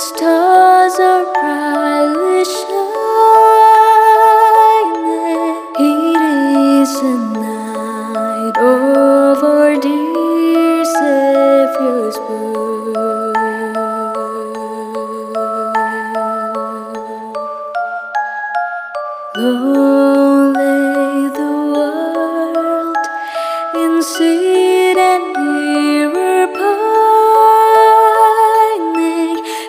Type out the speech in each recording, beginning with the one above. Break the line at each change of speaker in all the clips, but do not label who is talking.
stars are brightly shining. It is a night of our dear Saviour's birth. Long lay the world in sin and error pining,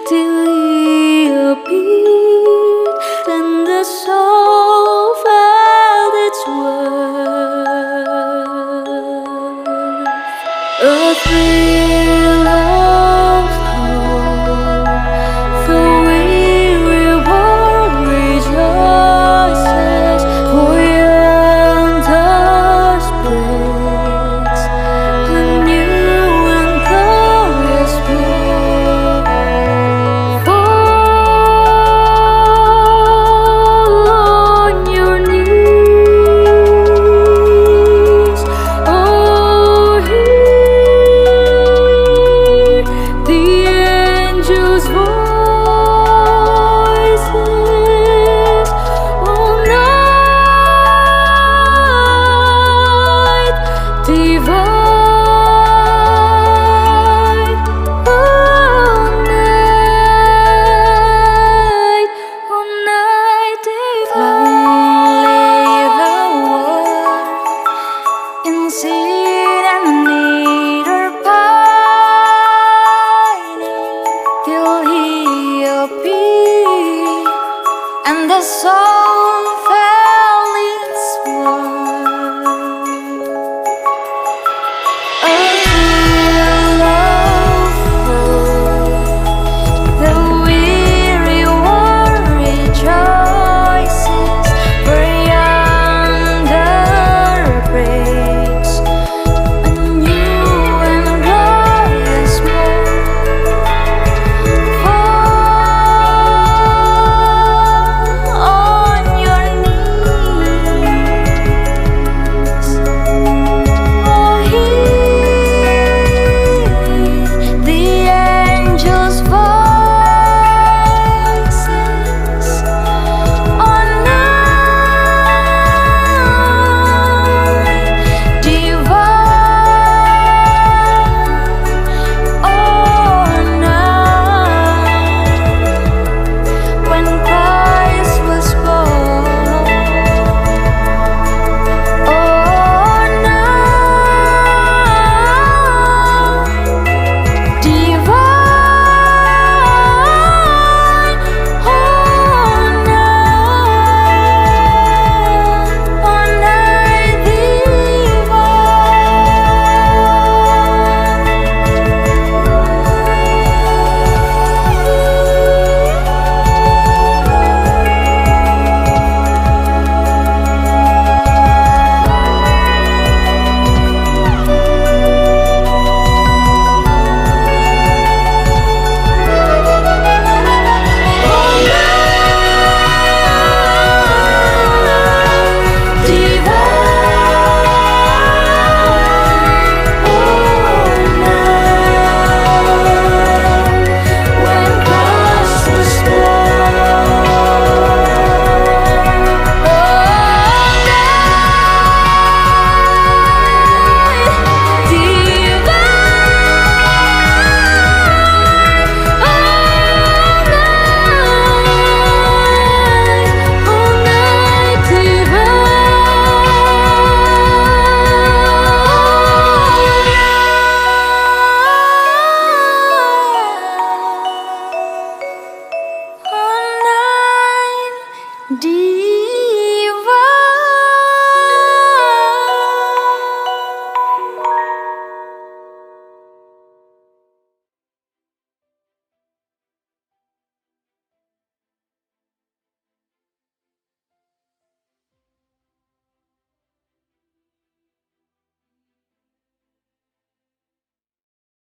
till He appeared, and the soul felt its worth. A thrill of hope, the weary world rejoices, for yonder spreads a new and glorious morn. Fall on your knees, oh, hear the angels' voices. Oh, night divine, oh, night divine. Long lay the world in sin and neither pining, till He appeared, and the soul